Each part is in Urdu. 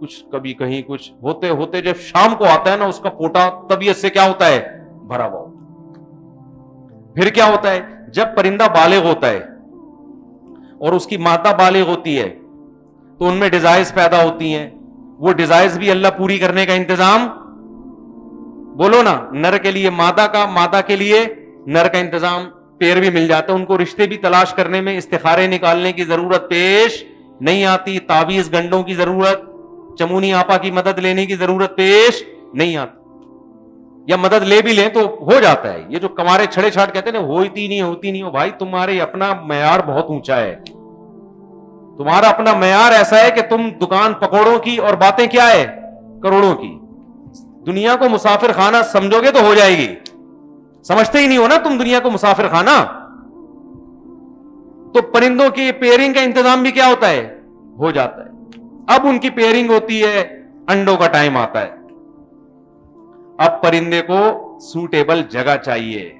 کچھ کبھی کہیں کچھ ہوتے ہوتے جب شام کو آتا ہے نا اس کا پوٹا طبیعت سے کیا ہوتا ہے؟ بھرا ہوا ہوتا۔ پھر کیا ہوتا ہے؟ جب پرندہ بالغ ہوتا ہے اور اس کی مادہ بالغ ہوتی ہے تو ان میں ڈیزائرز پیدا ہوتی ہیں، وہ ڈیزائرز بھی اللہ پوری کرنے کا انتظام، بولو نا، نر کے لیے مادہ کا، مادہ کے لیے نر کا انتظام، پیر بھی مل جاتا ہے، ان کو رشتے بھی تلاش کرنے میں استخارے نکالنے کی ضرورت پیش نہیں آتی، تعویذ گنڈوں کی ضرورت، چمونی آپا کی مدد لینے کی ضرورت پیش نہیں آتی، یا مدد لے بھی لیں تو ہو جاتا ہے۔ یہ جو کمارے چھڑے چھاٹ کہتے ہیں نا ہوتی نہیں ہو، بھائی تمہارے اپنا معیار بہت اونچا ہے، تمہارا اپنا معیار ایسا ہے کہ تم دکان پکوڑوں کی اور باتیں کیا ہے؟ کروڑوں کی۔ دنیا کو مسافر خانہ سمجھو گے تو ہو جائے گی، سمجھتے ہی نہیں ہو نا تم دنیا کو مسافر خانہ۔ تو پرندوں کی پیئرنگ کا انتظام بھی کیا ہوتا ہے؟ ہو جاتا ہے۔ اب ان کی پیئرنگ ہوتی ہے، انڈوں کا ٹائم آتا ہے، اب پرندے کو سوٹیبل جگہ چاہیے،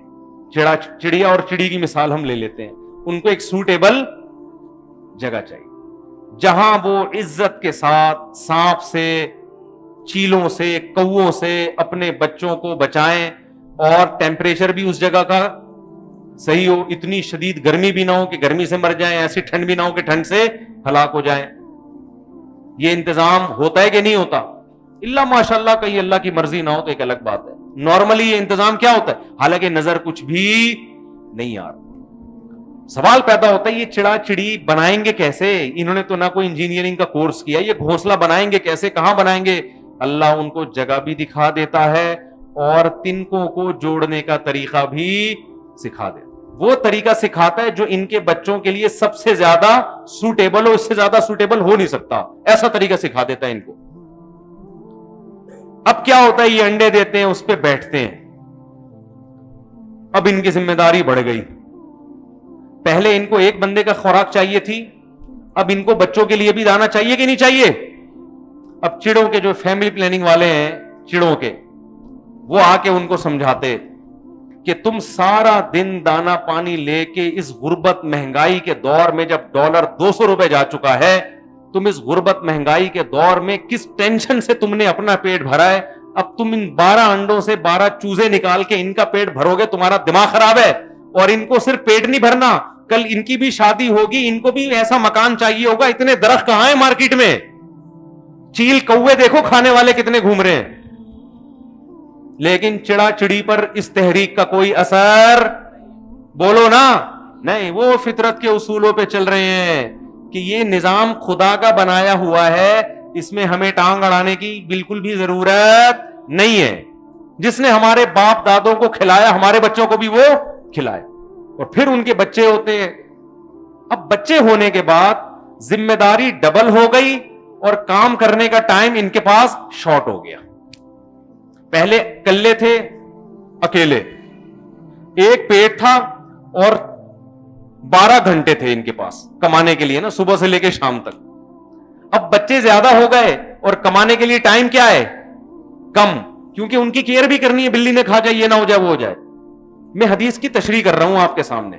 چڑیا اور چڑی کی مثال ہم لے لیتے ہیں، ان کو ایک سوٹیبل جگہ چاہیے جہاں وہ عزت کے ساتھ سانپ سے، چیلوں سے، کووں سے اپنے بچوں کو بچائیں، اور ٹیمپریچر بھی اس جگہ کا صحیح ہو، اتنی شدید گرمی بھی نہ ہو کہ گرمی سے مر جائیں، ایسی ٹھنڈ بھی نہ ہو کہ ٹھنڈ سے ہلاک ہو جائیں۔ یہ انتظام ہوتا ہے کہ نہیں ہوتا؟ اللہ ماشاءاللہ کہیں اللہ کی مرضی نہ ہو تو ایک الگ بات ہے، نارملی یہ انتظام کیا ہوتا ہے؟ حالانکہ نظر کچھ بھی نہیں آ رہا۔ سوال پیدا ہوتا ہے یہ چڑا چڑی بنائیں گے کیسے؟ انہوں نے تو نہ کوئی انجینئرنگ کا کورس کیا، یہ گھونسلہ بنائیں گے کیسے؟ کہاں بنائیں گے؟ اللہ ان کو جگہ بھی دکھا دیتا ہے اور تنکوں کو جوڑنے کا طریقہ بھی سکھا دیتا ہے، وہ طریقہ سکھاتا ہے جو ان کے بچوں کے لیے سب سے زیادہ سوٹیبل ہو، اس سے زیادہ سوٹیبل ہو نہیں سکتا، ایسا طریقہ سکھا دیتا ہے ان کو۔ اب کیا ہوتا ہے؟ یہ انڈے دیتے ہیں، اس پہ بیٹھتے ہیں، اب ان کی ذمہ داری بڑھ گئی۔ پہلے ان کو ایک بندے کا خوراک چاہیے تھی، اب ان کو بچوں کے لیے بھی دانا چاہیے کہ نہیں چاہیے؟ اب چڑوں کے جو فیملی پلاننگ والے ہیں، چڑوں کے، وہ آ کے ان کو سمجھاتے کہ تم سارا دن دانا پانی لے کے اس غربت مہنگائی کے دور میں، جب ڈالر 200 روپے جا چکا ہے، تم اس غربت مہنگائی کے دور میں کس ٹینشن سے تم نے اپنا پیٹ بھرا ہے؟ اب تم ان 12 انڈوں سے 12 چوزے نکال کے ان کا پیٹ بھرو گے، تمہارا دماغ خراب ہے۔ اور ان کو صرف پیٹ نہیں بھرنا، کل ان کی بھی شادی ہوگی، ان کو بھی ایسا مکان چاہیے ہوگا، اتنے درخت کہاں ہیں مارکیٹ میں؟ چیل کوے دیکھو کھانے والے کتنے گھوم رہے ہیں، لیکن چڑا چڑی پر اس تحریک کا کوئی اثر، بولو نا، نہیں، وہ فطرت کے اصولوں پہ چل رہے ہیں کہ یہ نظام خدا کا بنایا ہوا ہے، اس میں ہمیں ٹانگ اڑانے کی بالکل بھی ضرورت نہیں ہے۔ جس نے ہمارے باپ دادوں کو کھلایا، ہمارے بچوں کو بھی وہ کھلائے، اور پھر ان کے بچے ہوتے ہیں۔ اب بچے ہونے کے بعد ذمہ داری ڈبل ہو گئی اور کام کرنے کا ٹائم ان کے پاس شارٹ ہو گیا۔ پہلے کلے تھے، اکیلے، ایک پیٹ تھا اور 12 گھنٹے تھے ان کے پاس کمانے کے لیے نا، صبح سے لے کے شام تک۔ اب بچے زیادہ ہو گئے اور کمانے کے لیے ٹائم کیا ہے؟ کم، کیونکہ ان کی کیئر بھی کرنی ہے، بلی نے کھا جائے، یہ نہ ہو جائے وہ ہو جائے۔ میں حدیث کی تشریح کر رہا ہوں آپ کے سامنے،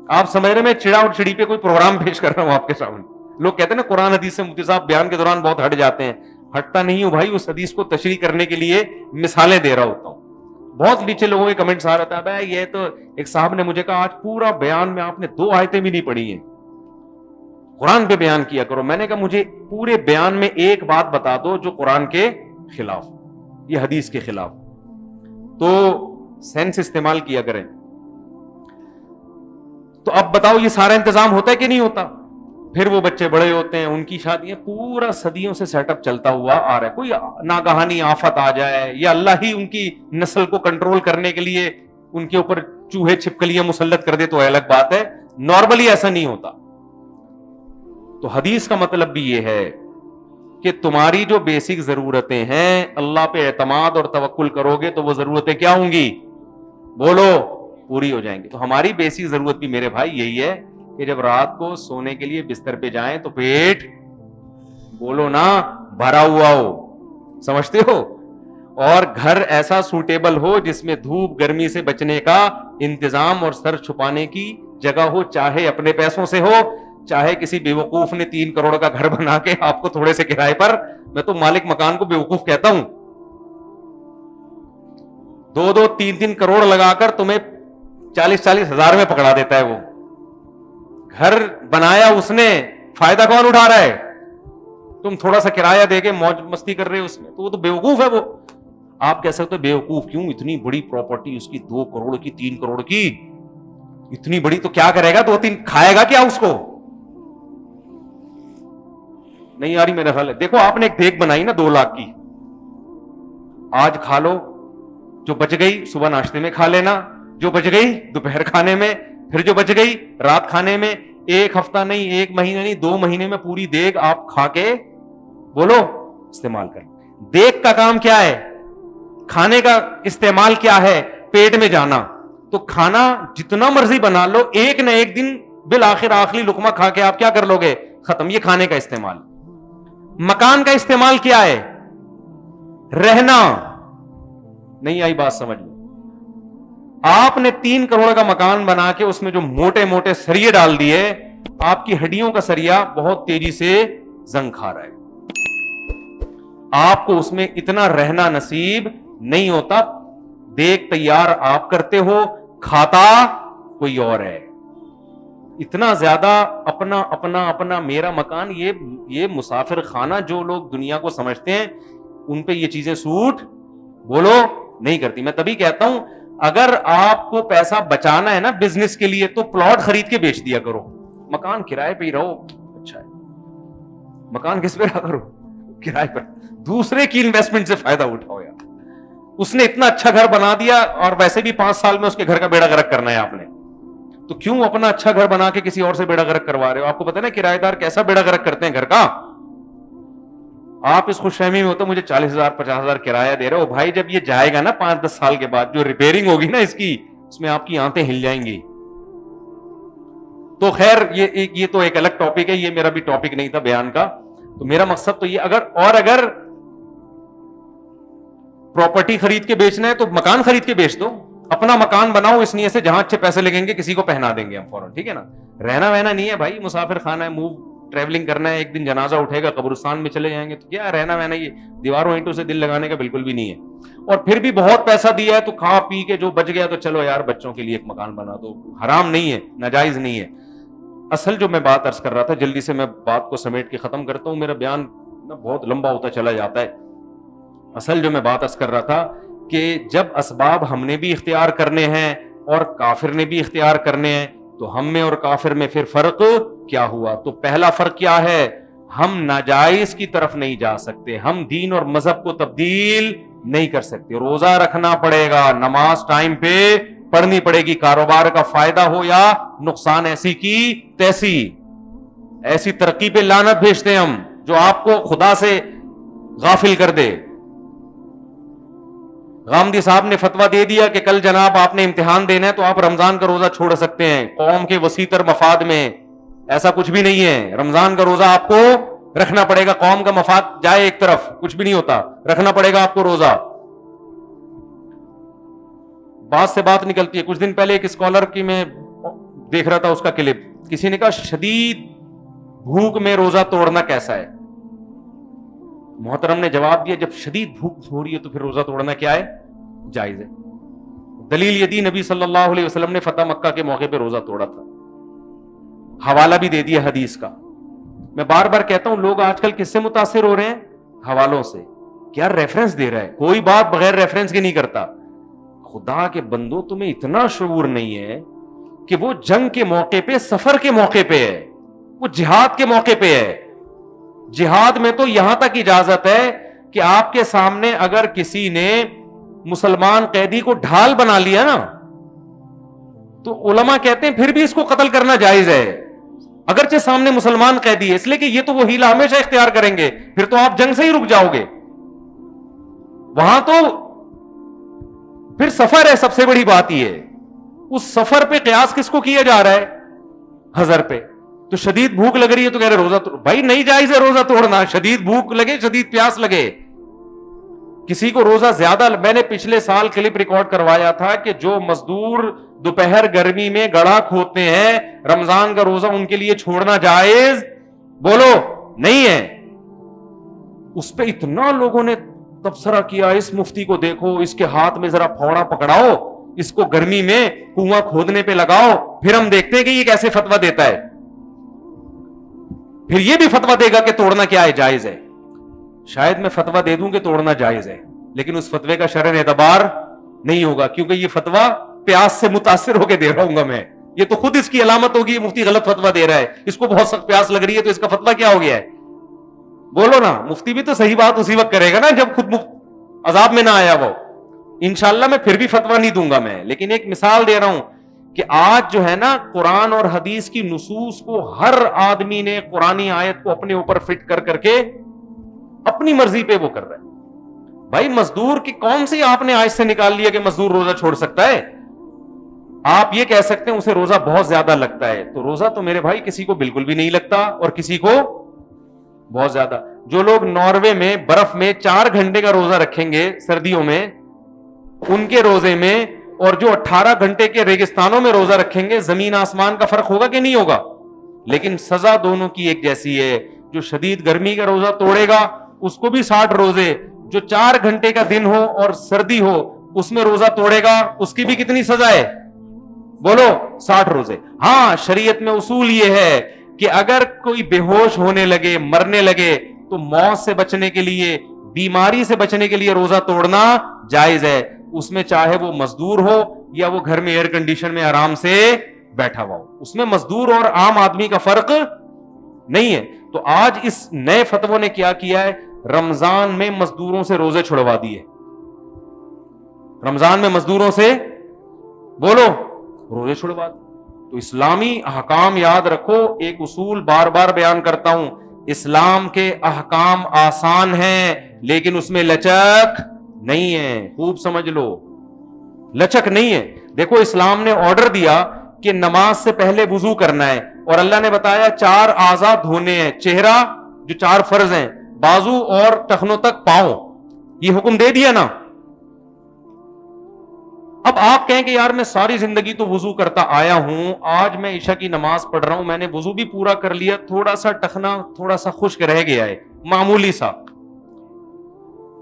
آپ سمجھ رہے میں چڑا اور چڑی پہ کوئی پروگرام پیش کر رہا ہوں آپ کے سامنے۔ لوگ کہتے ہیں نا قرآن حدیث سے مفتی صاحب بیان کے دوران بہت ہٹ جاتے ہیں، ہٹتا نہیں ہوں بھائی، اس حدیث کو تشریح کرنے کے لیے مثالیں دے رہا ہوتا ہوں۔ بہت نیچے لوگوں کے کمنٹس آ رہا تھا، یہ تو ایک صاحب نے مجھے کہا آج پورا بیان میں آپ نے 2 آیتیں بھی نہیں پڑھی ہیں، قرآن پہ بیان کیا کرو۔ میں نے کہا مجھے پورے بیان میں ایک بات بتا دو جو قرآن کے خلاف، یہ حدیث کے خلاف، تو سینس استعمال کیا کریں۔ تو اب بتاؤ یہ سارا انتظام ہوتا ہے کہ نہیں ہوتا؟ پھر وہ بچے بڑے ہوتے ہیں، ان کی شادیاں، پورا صدیوں سے سیٹ اپ چلتا ہوا آ رہا ہے۔ کوئی ناگہانی آفت آ جائے یا اللہ ہی ان کی نسل کو کنٹرول کرنے کے لیے ان کے اوپر چوہے چھپکلیاں مسلط کر دے تو الگ بات ہے، نارملی ایسا نہیں ہوتا۔ تو حدیث کا مطلب بھی یہ ہے کہ تمہاری جو بیسک ضرورتیں ہیں، اللہ پہ اعتماد اور توکل کرو گے تو وہ ضرورتیں کیا ہوں گی؟ بولو، پوری ہو جائیں گی۔ تو ہماری بیسک ضرورت بھی میرے بھائی یہی ہے کہ جب رات کو سونے کے لیے بستر پہ جائیں تو پیٹ، بولو نا، بھرا ہوا ہو، سمجھتے ہو، اور گھر ایسا سوٹیبل ہو جس میں دھوپ گرمی سے بچنے کا انتظام اور سر چھپانے کی جگہ ہو، چاہے اپنے پیسوں سے ہو چاہے کسی بیوقوف نے 3 کروڑ کا گھر بنا کے آپ کو تھوڑے سے کرائے پر, میں تو مالک مکان کو بیوقوف کہتا ہوں, 2-3 کروڑ لگا کر تمہیں 40 ہزار میں پکڑا دیتا ہے. وہ گھر بنایا اس نے, فائدہ کون اٹھا رہا ہے؟ تم تھوڑا سا کرایہ دے کے موج مستی کر رہے ہو اس میں, تو وہ تو بیوقوف ہے. وہ آپ کہہ سکتے بیوقوف کیوں, اتنی بڑی پراپرٹی اس کی 2 کروڑ کی 3 کروڑ کی, اتنی بڑی, تو کیا کرے گا, 2-3 کھائے گا کیا اس کو؟ نہیں آ رہی میرا خیال ہے. دیکھو آپ نے ایک دیگ بنائی نا 2 لاکھ کی, آج کھا لو, جو بچ گئی صبح ناشتے میں کھا لینا, جو بچ گئی دوپہر کھانے میں, پھر جو بچ گئی رات کھانے میں. 1 ہفتہ نہیں, 1 مہینہ نہیں, 2 مہینے میں پوری دیگ آپ کھا کے بولو استعمال کر. دیگ کا کام کیا ہے, کھانے کا استعمال کیا ہے, پیٹ میں جانا. تو کھانا جتنا مرضی بنا لو, ایک نہ ایک دن بالآخر آخری لقمہ کھا کے آپ کیا کر لو گے, ختم. یہ کھانے کا استعمال. مکان کا استعمال کیا ہے, رہنا. نہیں آئی بات سمجھ میں؟ آپ نے 3 کروڑ کا مکان بنا کے اس میں جو موٹے موٹے سریے ڈال دیے, آپ کی ہڈیوں کا سریا بہت تیزی سے زنگ کھا رہا ہے. آپ کو اس میں اتنا رہنا نصیب نہیں ہوتا. دیکھ تیار آپ کرتے ہو, کھاتا کوئی اور ہے. اتنا زیادہ اپنا اپنا اپنا میرا مکان, یہ مسافر خانہ جو لوگ دنیا کو سمجھتے ہیں, ان پہ یہ چیزیں سوٹ بولو نہیں کرتی. میں تبھی کہتا ہوں اگر آپ کو پیسہ بچانا ہے نا بزنس کے لیے, تو پلاٹ خرید کے بیچ دیا کرو, مکان کرائے پہ ہی رہو. اچھا ہے, مکان کس پہ رہا کرو, کرائے پر. دوسرے کی انویسٹمنٹ سے فائدہ اٹھاؤ یار. اس نے اتنا اچھا گھر بنا دیا, اور ویسے بھی 5 سال میں اس کے گھر کا بیڑا غرق کرنا ہے آپ نے, تو کیوں اپنا اچھا گھر بنا کے کسی اور سے بیڑا غرق کروا رہے ہو؟ آپ کو پتا ہے نا کرایہ دار کیسا بیڑا غرق کرتے ہیں گھر کا. آپ اس خوش فہمی میں ہوتا مجھے 40,000 50,000 کرایہ دے رہے ہو. بھائی جب یہ جائے گا نا 5-10 سال کے بعد, جو ریپیئرنگ ہوگی نا اس کی, اس میں آپ کی آنتیں ہل جائیں گی. تو خیر یہ تو ایک الگ ٹاپک ہے, یہ میرا بھی ٹاپک نہیں تھا بیان کا. تو میرا مقصد تو یہ, اگر پراپرٹی خرید کے بیچنا ہے تو مکان خرید کے بیچ دو. اپنا مکان بناؤ اس نیت سے جہاں اچھے پیسے لگیں گے کسی کو پہنا دیں گے ہم فوراً, ٹھیک ہے نا. رہنا وہنا نہیں ہے بھائی, مسافر خانہ ہے, ٹریولنگ کرنا ہے, ایک دن جنازہ اٹھے گا قبرستان میں چلے جائیں گے, تو کیا رہنا وہنا, یہ دیواروں اینٹوں سے دل لگانے کا بالکل بھی نہیں ہے. اور پھر بھی بہت پیسہ دیا ہے تو کھا پی کے جو بچ گیا تو چلو یار بچوں کے لیے ایک مکان بنا دو, حرام نہیں ہے, ناجائز نہیں ہے. اصل جو میں بات عرض کر رہا تھا, جلدی سے میں بات کو سمیٹ کے ختم کرتا ہوں, میرا بیان بہت لمبا ہوتا چلا جاتا ہے. اصل جو میں بات عرض کر رہا تھا کہ جب اسباب ہم نے بھی اختیار کرنے ہیں اور کافر نے بھی اختیار کرنے ہیں, تو ہم میں اور کافر میں پھر فرق کیا ہوا؟ تو پہلا فرق کیا ہے, ہم ناجائز کی طرف نہیں جا سکتے, ہم دین اور مذہب کو تبدیل نہیں کر سکتے. روزہ رکھنا پڑے گا, نماز ٹائم پہ پڑھنی پڑے گی, کاروبار کا فائدہ ہو یا نقصان, ایسی کی تیسی. ایسی ترقی پہ لعنت بھیجتے ہیں ہم جو آپ کو خدا سے غافل کر دے. غامدی صاحب نے فتویٰ دے دیا کہ کل جناب آپ نے امتحان دینا ہے تو آپ رمضان کا روزہ چھوڑ سکتے ہیں, قوم کے وسیع تر مفاد میں. ایسا کچھ بھی نہیں ہے, رمضان کا روزہ آپ کو رکھنا پڑے گا. قوم کا مفاد جائے ایک طرف, کچھ بھی نہیں ہوتا, رکھنا پڑے گا آپ کو روزہ. بات سے بات نکلتی ہے. کچھ دن پہلے ایک اسکالر کی میں دیکھ رہا تھا اس کا کلپ, کسی نے کہا شدید بھوک میں روزہ توڑنا کیسا ہے؟ محترم نے جواب دیا جب شدید بھوک ہو رہی ہے تو پھر روزہ توڑنا کیا ہے, جائز ہے. دلیل یہ دی, نبی صلی اللہ علیہ وسلم نے فتح مکہ کے موقع پہ روزہ توڑا تھا. حوالہ بھی دے دیا حدیث کا. میں بار بار کہتا ہوں لوگ آج کل کس سے متاثر ہو رہے ہیں؟ حوالوں سے. کیا ریفرنس دے رہا ہے, کوئی بات بغیر ریفرنس کے نہیں کرتا. خدا کے بندو, تمہیں اتنا شعور نہیں ہے کہ وہ جنگ کے موقع پہ, سفر کے موقع پہ ہے, وہ جہاد کے موقع پہ ہے. جہاد میں تو یہاں تک اجازت ہے کہ آپ کے سامنے اگر کسی نے مسلمان قیدی کو ڈھال بنا لیا نا, تو علماء کہتے ہیں پھر بھی اس کو قتل کرنا جائز ہے, اگرچہ سامنے مسلمان قیدی ہے, اس لیے کہ یہ تو وہ ہیلا ہمیشہ اختیار کریں گے, پھر تو آپ جنگ سے ہی رک جاؤ گے. وہاں تو پھر سفر ہے, سب سے بڑی بات یہ ہے. اس سفر پہ قیاس کس کو کیا جا رہا ہے؟ حضر پہ. تو شدید بھوک لگ رہی ہے تو کہہ رہے روزہ توڑ, بھائی نہیں جائز ہے روزہ توڑنا. شدید بھوک لگے, شدید پیاس لگے, کسی کو روزہ زیادہ, میں نے پچھلے سال کلپ ریکارڈ کروایا تھا کہ جو مزدور دوپہر گرمی میں گڑھا کھودتے ہیں, رمضان کا روزہ ان کے لیے چھوڑنا جائز بولو نہیں ہے. اس پہ اتنا لوگوں نے تبصرہ کیا, اس مفتی کو دیکھو, اس کے ہاتھ میں ذرا پھوڑا پکڑاؤ, اس کو گرمی میں کنواں کھودنے پہ لگاؤ, پھر ہم دیکھتے ہیں کہ یہ کیسے فتویٰ دیتا ہے. پھر یہ بھی فتویٰ دے گا کہ توڑنا کیا ہے, جائز ہے. شاید میں فتویٰ دے دوں کہ توڑنا جائز ہے, لیکن اس فتوے کا شرعن اعتبار نہیں ہوگا, کیونکہ یہ فتویٰ پیاس سے متاثر ہو کے دے رہا ہوں گا میں. یہ تو خود اس کی علامت ہوگی, مفتی غلط فتویٰ دے رہا ہے, اس کو بہت سخت پیاس لگ رہی ہے, تو اس کا فتویٰ کیا ہو گیا ہے؟ بولو نا. مفتی بھی تو صحیح بات اسی وقت کرے گا نا جب خود عذاب میں نہ آیا وہ. انشاءاللہ میں پھر بھی فتویٰ نہیں دوں گا میں, لیکن ایک مثال دے رہا ہوں کہ آج جو ہے نا قرآن اور حدیث کی نصوص کو ہر آدمی نے قرآنی آیت کو اپنے اوپر فٹ کر کر کے اپنی مرضی پہ وہ کر رہا ہے. بھائی مزدور کی کون سی آپ نے آج سے نکال لیا کہ مزدور روزہ چھوڑ سکتا ہے؟ آپ یہ کہہ سکتے ہیں اسے روزہ بہت زیادہ لگتا ہے, تو روزہ تو میرے بھائی کسی کو بالکل بھی نہیں لگتا اور کسی کو بہت زیادہ. جو لوگ ناروے میں برف میں 4 گھنٹے کا روزہ رکھیں گے سردیوں میں, ان کے روزے میں اور جو 18 گھنٹے کے ریگستانوں میں روزہ رکھیں گے, زمین آسمان کا فرق ہوگا کہ نہیں ہوگا؟ لیکن سزا دونوں کی ایک جیسی ہے. جو شدید گرمی کا روزہ توڑے گا اس کو بھی 60 روزے, جو 4 گھنٹے کا دن ہو اور سردی ہو اس میں روزہ توڑے گا اس کی بھی کتنی سزا ہے؟ بولو 60 روزے. ہاں شریعت میں اصول یہ ہے کہ اگر کوئی بے ہوش ہونے لگے, مرنے لگے, تو موت سے بچنے کے لیے, بیماری سے بچنے کے لیے روزہ توڑنا جائز ہے. اس میں چاہے وہ مزدور ہو یا وہ گھر میں ایئر کنڈیشن میں آرام سے بیٹھا ہوا ہو, اس میں مزدور اور عام آدمی کا فرق نہیں ہے. تو آج اس نئے فتووں نے کیا کیا ہے, رمضان میں مزدوروں سے روزے چھڑوا دیے. رمضان میں مزدوروں سے بولو روزے چھڑوا دیے. تو اسلامی احکام یاد رکھو, ایک اصول بار بار بیان کرتا ہوں, اسلام کے احکام آسان ہیں لیکن اس میں لچک نہیں ہے. خوب سمجھ لو, لچک نہیں ہے. دیکھو اسلام نے آرڈر دیا کہ نماز سے پہلے وضو کرنا ہے, اور اللہ نے بتایا 4 اعضاء دھونے ہیں. چہرہ جو 4 فرض ہیں, بازو اور ٹخنوں تک پاؤں, یہ حکم دے دیا نا. اب آپ کہیں کہ یار میں ساری زندگی تو وضو کرتا آیا ہوں, آج میں عشاء کی نماز پڑھ رہا ہوں, میں نے وضو بھی پورا کر لیا, تھوڑا سا ٹخنا تھوڑا سا خشک رہ گیا ہے, معمولی سا,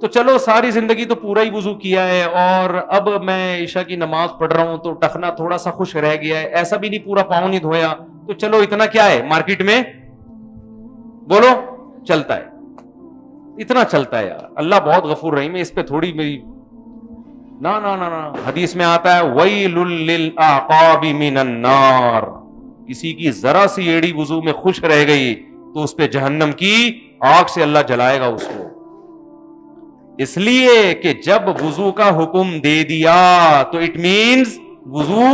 تو چلو ساری زندگی تو پورا ہی وضو کیا ہے, اور اب میں عشاء کی نماز پڑھ رہا ہوں تو ٹخنا تھوڑا سا خشک رہ گیا ہے, ایسا بھی نہیں پورا پاؤں نہیں دھویا, تو چلو اتنا کیا ہے مارکیٹ میں بولو چلتا ہے, اتنا چلتا ہے. یار اللہ بہت غفور رحیم ہے, اس پہ تھوڑی میری نا نا نا نا. حدیث میں آتا ہے ویل للعقاب من النار, کسی کی ذرا سی ایڑی وضو میں خشک رہ گئی تو اس پہ جہنم کی آگ سے اللہ جلائے گا اس کو. اس لیے کہ جب وضو کا حکم دے دیا تو اٹ مینز وضو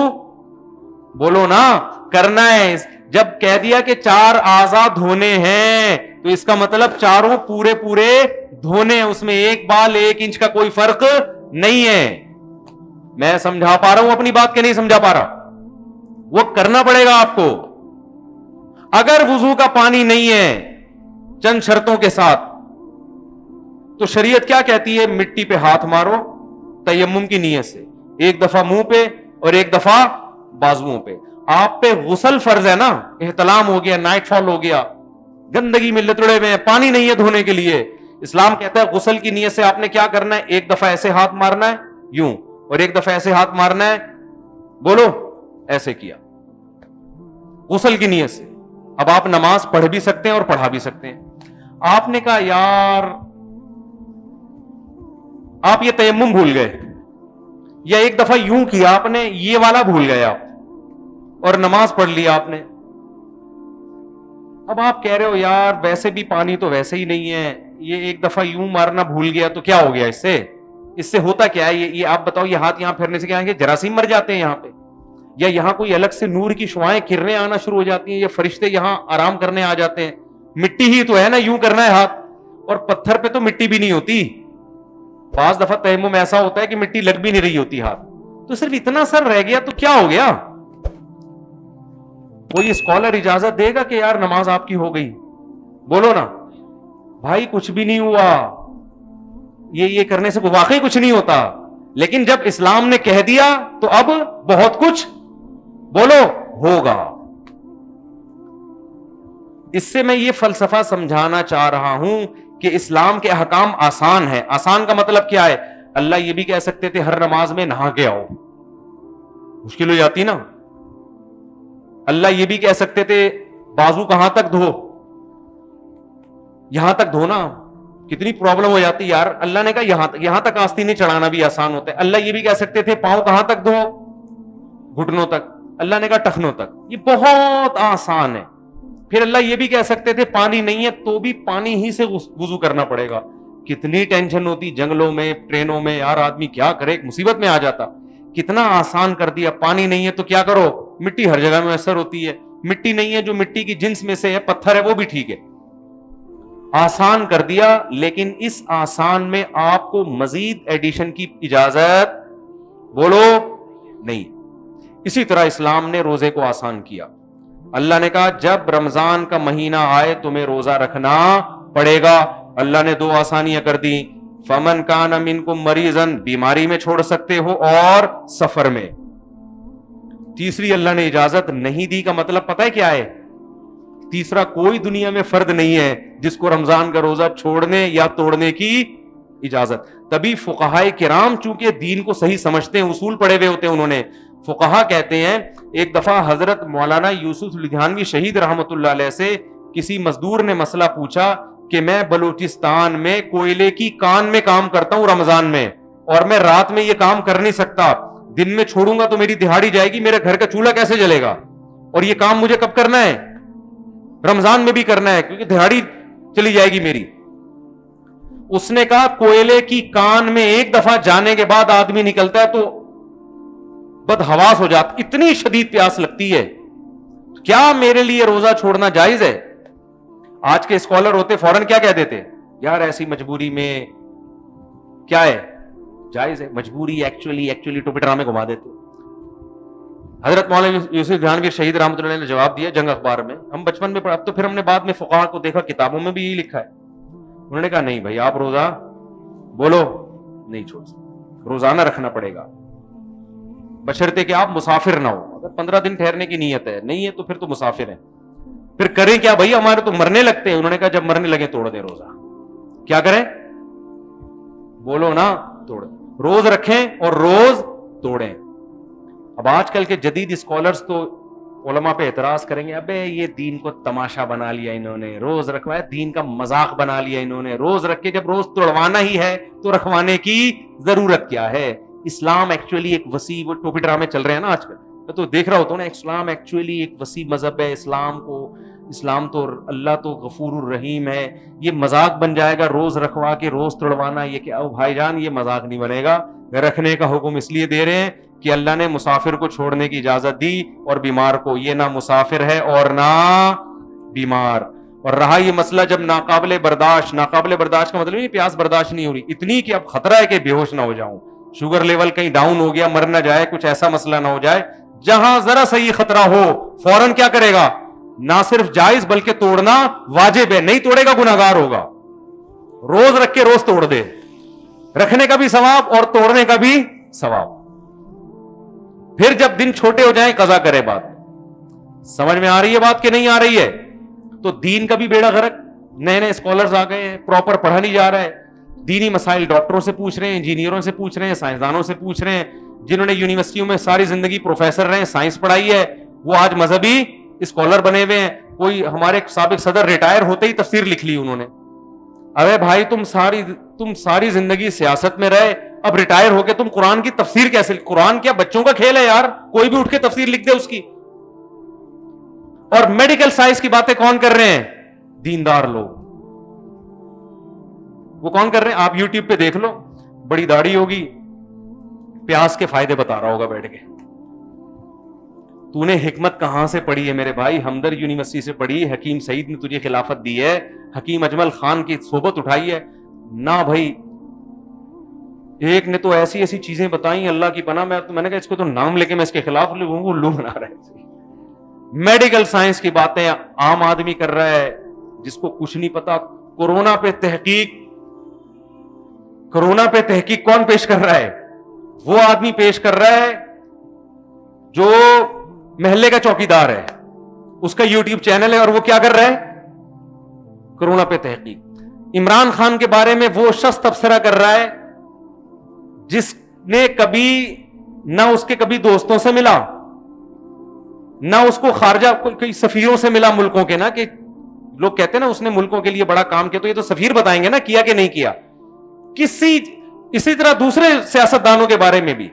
بولو نا کرنا ہے. جب کہہ دیا کہ 4 اعضاء دھونے ہیں تو اس کا مطلب چاروں پورے پورے دھونے ہیں, اس میں ایک بال 1 انچ کا کوئی فرق نہیں ہے. میں سمجھا پا رہا ہوں اپنی بات کہ نہیں سمجھا پا رہا؟ وہ کرنا پڑے گا آپ کو. اگر وضو کا پانی نہیں ہے چند شرطوں کے ساتھ, تو شریعت کیا کہتی ہے, مٹی پہ ہاتھ مارو تیمم کی نیت سے, 1 دفعہ منہ پہ اور 1 دفعہ بازوؤں پہ. آپ پہ غسل فرض ہے نا, احتلام ہو گیا, نائٹ فال ہو گیا, گندگی میں لتڑے ہوئے ہیں, پانی نہیں ہے دھونے کے لیے, اسلام کہتا ہے غسل کی نیت سے آپ نے کیا کرنا ہے, 1 دفعہ ایسے ہاتھ مارنا ہے یوں, اور 1 دفعہ ایسے ہاتھ مارنا ہے بولو ایسے کیا غسل کی نیت سے. اب آپ نماز پڑھ بھی سکتے ہیں اور پڑھا بھی سکتے ہیں. آپ نے کہا یار آپ یہ تیمم بھول گئے, یا 1 دفعہ یوں کیا آپ نے, یہ والا بھول گئے آپ, اور نماز پڑھ لی آپ نے. اب آپ کہہ رہے ہو یار ویسے بھی پانی تو ویسے ہی نہیں ہے, یہ 1 دفعہ یوں مارنا بھول گیا تو کیا ہو گیا, اس سے ہوتا کیا ہے, یہ آپ بتاؤ, یہ ہاتھ یہاں پھیرنے سے کیا ہے, جراثیم مر جاتے ہیں یہاں پہ, یا یہاں کوئی الگ سے نور کی شعائیں کرنیں آنا شروع ہو جاتی ہیں, یا فرشتے یہاں آرام کرنے آ جاتے ہیں. مٹی ہی تو ہے نا, یوں کرنا ہے ہاتھ, اور پتھر پہ تو مٹی بھی نہیں ہوتی. 5 دفعہ تیمم ایسا ہوتا ہے کہ مٹی لگ بھی نہیں رہی ہوتی ہاتھ, تو صرف اتنا سر رہ گیا تو کیا ہو گیا. کوئی اسکالر اجازت دے گا کہ یار نماز آپ کی ہو گئی؟ بولو نا بھائی, کچھ بھی نہیں ہوا. یہ کرنے سے واقعی کچھ نہیں ہوتا, لیکن جب اسلام نے کہہ دیا تو اب بہت کچھ بولو ہوگا. اس سے میں یہ فلسفہ سمجھانا چاہ رہا ہوں کہ اسلام کے احکام آسان ہے. آسان کا مطلب کیا ہے؟ اللہ یہ بھی کہہ سکتے تھے ہر نماز میں نہا کے آؤ, مشکل ہو جاتی نا. اللہ یہ بھی کہہ سکتے تھے بازو کہاں تک دھو, یہاں تک دھونا, کتنی پرابلم ہو جاتی یار. اللہ نے کہا یہاں تک آستینیں چڑھانا بھی آسان ہوتا ہے. اللہ یہ بھی کہہ سکتے تھے پاؤں کہاں تک دھو, گھٹنوں تک. اللہ نے کہا ٹخنوں تک. یہ بہت آسان ہے. پھر اللہ یہ بھی کہہ سکتے تھے پانی نہیں ہے تو بھی پانی ہی سے وضو کرنا پڑے گا. کتنی ٹینشن ہوتی جنگلوں میں, ٹرینوں میں, یار آدمی کیا کرے, ایک مصیبت میں آ جاتا. کتنا آسان کر دیا. پانی نہیں ہے تو کیا کرو, مٹی ہر جگہ میں میسر ہوتی ہے. مٹی نہیں ہے جو مٹی کی جنس میں سے ہے, پتھر ہے, وہ بھی ٹھیک ہے. آسان کر دیا. لیکن اس آسان میں آپ کو مزید ایڈیشن کی اجازت بولو نہیں. اسی طرح اسلام نے روزے کو آسان کیا. اللہ نے کہا جب رمضان کا مہینہ آئے تمہیں روزہ رکھنا پڑے گا. اللہ نے 2 آسانیاں کر دی. فمن کان منکم مریضا, بیماری میں چھوڑ سکتے ہو, اور سفر میں. تیسری اللہ نے اجازت نہیں دی کا مطلب پتہ ہے کیا ہے؟ تیسرا کوئی دنیا میں فرد نہیں ہے جس کو رمضان کا روزہ چھوڑنے یا توڑنے کی اجازت. تبھی فقہائے کرام چونکہ دین کو صحیح سمجھتے ہیں, اصول پڑھے ہوئے ہوتے ہیں انہوں نے, فقہا کہتے ہیں ایک دفعہ حضرت مولانا یوسف لدھیانوی شہید رحمت اللہ علیہ سے کسی مزدور نے مسئلہ پوچھا کہ میں بلوچستان میں کوئلے کی کان میں کام کرتا ہوں رمضان میں, اور میں رات میں یہ کام کر نہیں سکتا, دن میں چھوڑوں گا تو میری دہاڑی جائے گی, میرے گھر کا چولہا کیسے جلے گا, اور یہ کام مجھے کب کرنا ہے؟ رمضان میں بھی کرنا ہے کیونکہ دہاڑی چلی جائے گی میری. اس نے کہا کوئلے کی کان میں ایک دفعہ جانے کے بعد آدمی نکلتا ہے تو بدحواس ہو جاتا, اتنی شدید پیاس لگتی ہے, کیا میرے لیے روزہ چھوڑنا جائز ہے؟ آج کے اسکالر ہوتے فوراً کیا کہہ دیتے, یار ایسی مجبوری میں کیا ہے, جائز ہے. مجبوری ایکچولی ٹوپی میں گھما دیتے. حضرت مولانا یوسف لدھیانوی شہید رحمۃ اللہ نے جواب دیا جنگ اخبار میں, ہم بچپن میں پڑھا, اب تو پھر ہم نے بعد میں فقہا کو دیکھا کتابوں میں بھی یہی لکھا ہے. انہوں نے کہا نہیں بھائی آپ روزہ بولو نہیں چھوڑ سکتے, روزانہ رکھنا پڑے گا, بشرطے کہ آپ مسافر نہ ہو. اگر 15 دن ٹھہرنے کی نیت ہے, نہیں ہے تو پھر تو مسافر ہیں. پھر کریں کیا بھائی, ہمارے تو مرنے لگتے ہیں. انہوں نے کہا جب مرنے لگے توڑ دیں روزہ. کیا کریں بولو نا, توڑ, روز رکھیں اور روز توڑیں. اب آج کل کے جدید اسکالرز تو علماء پہ اعتراض کریں گے, ابے یہ دین کو تماشا بنا لیا انہوں نے, روز رکھوایا, دین کا مذاق بنا لیا انہوں نے, روز رکھ کے جب روز توڑوانا ہی ہے تو رکھوانے کی ضرورت کیا ہے؟ اسلام ایکچولی ایک وسیع, وہ ٹوپی ڈرامے چل رہے ہیں نا آج کل, تو دیکھ رہا ہوتا ہوں نا, اسلام ایکچولی ایک وسیع مذہب ہے. اسلام تو اللہ تو غفور الرحیم ہے. یہ مذاق بن جائے گا روز رکھوا کے روز توڑوانا, یہ کیا بھائی جان, یہ مذاق نہیں بنے گا. رکھنے کا حکم اس لیے دے رہے ہیں کہ اللہ نے مسافر کو چھوڑنے کی اجازت دی اور بیمار کو. یہ نہ مسافر ہے اور نہ بیمار. اور رہا یہ مسئلہ جب ناقابل برداشت کا مطلب نہیں پیاس برداشت نہیں ہو رہی, اتنی کہ اب خطرہ ہے کہ بے ہوش نہ ہو جاؤں, شوگر لیول کہیں ڈاؤن ہو گیا, مر نہ جائے, کچھ ایسا مسئلہ نہ ہو جائے, جہاں ذرا سا یہ خطرہ ہو فوراً کیا کرے گا, نہ صرف جائز بلکہ توڑنا واجب ہے. نہیں توڑے گا گناہگار ہوگا. روز رکھ کے روز توڑ دے, رکھنے کا بھی ثواب اور توڑنے کا بھی ثواب. پھر جب دن چھوٹے ہو جائیں قضا کرے. بات سمجھ میں آ رہی ہے بات کہ نہیں آ رہی ہے؟ تو دین کا بھی بیڑا غرق. نئے نئے اسکالرز آ گئے ہیں, پراپر پڑھا نہیں جا رہا ہے. دینی مسائل ڈاکٹروں سے پوچھ رہے ہیں, انجینئروں سے پوچھ رہے ہیں, سائنسدانوں سے پوچھ رہے ہیں, جنہوں نے یونیورسٹیوں میں ساری زندگی پروفیسر رہے, سائنس پڑھائی ہے, وہ آج مذہبی اسکالر بنے ہوئے ہیں. کوئی ہمارے سابق صدر ریٹائر ہوتے ہی تفسیر لکھ لی انہوں نے. ارے بھائی تم ساری زندگی سیاست میں رہے, اب ریٹائر ہو کے تم قرآن کی تفسیر کیسے؟ قرآن کیا بچوں کا کھیل ہے یار, کوئی بھی اٹھ کے تفسیر لکھ دے اس کی. اور میڈیکل سائنس کی باتیں کون کر رہے ہیں؟ دیندار لوگ. وہ کون کر رہے ہیں؟ آپ یوٹیوب پہ دیکھ لو, بڑی داڑھی ہوگی, پیاس کے فائدے بتا رہا ہوگا بیٹھ کے. تو نے حکمت کہاں سے پڑھی ہے میرے بھائی؟ ہمدرد یونیورسٹی سے پڑھی, حکیم سعید نے تجھے خلافت دی ہے, حکیم اجمل خان کی صحبت اٹھائی ہے نہ بھائی. ایک نے تو ایسی ایسی چیزیں بتائیں اللہ کی پناہ, میں نے کہا اس کو تو نام لے کے میں اس کے خلاف لوگوں کو لو بنا رہا ہے. میڈیکل سائنس کی باتیں عام آدمی کر رہا ہے جس کو کچھ نہیں پتا. کورونا پہ تحقیق کورونا پہ تحقیق کون پیش کر رہا ہے؟ وہ آدمی پیش کر رہا ہے جو محلے کا چوکیدار ہے, اس کا یوٹیوب چینل ہے, اور وہ کیا کر رہا ہے؟ کورونا پہ تحقیق. عمران خان کے بارے میں وہ شخص تبصرہ کر رہا ہے جس نے کبھی نہ اس کے کبھی دوستوں سے ملا, نہ اس کو خارجہ کوئی سفیروں سے ملا ملکوں کے, نا کہ لوگ کہتے ہیں نا اس نے ملکوں کے لیے بڑا کام کیا, تو یہ تو سفیر بتائیں گے نا کیا کہ نہیں کیا. اسی طرح دوسرے سیاستدانوں کے بارے میں بھی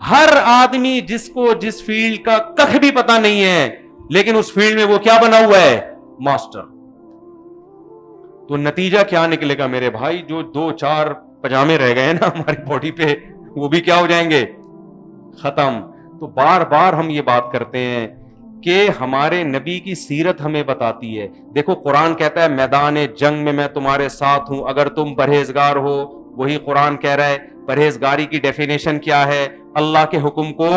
ہر آدمی جس کو جس فیلڈ کا کخ بھی پتا نہیں ہے, لیکن اس فیلڈ میں وہ کیا بنا ہوا ہے؟ ماسٹر. تو نتیجہ کیا نکلے گا میرے بھائی؟ جو 2-4 پجامے رہ گئے نا ہماری باڈی پہ, وہ بھی کیا ہو جائیں گے؟ ختم. تو بار بار ہم یہ بات کرتے ہیں کہ ہمارے نبی کی سیرت ہمیں بتاتی ہے. دیکھو قرآن کہتا ہے میدان جنگ میں میں تمہارے ساتھ ہوں اگر تم پرہیزگار ہو. وہی قرآن کہہ رہا ہے پرہیزگاری کی ڈیفینیشن کیا ہے؟ اللہ کے حکم کو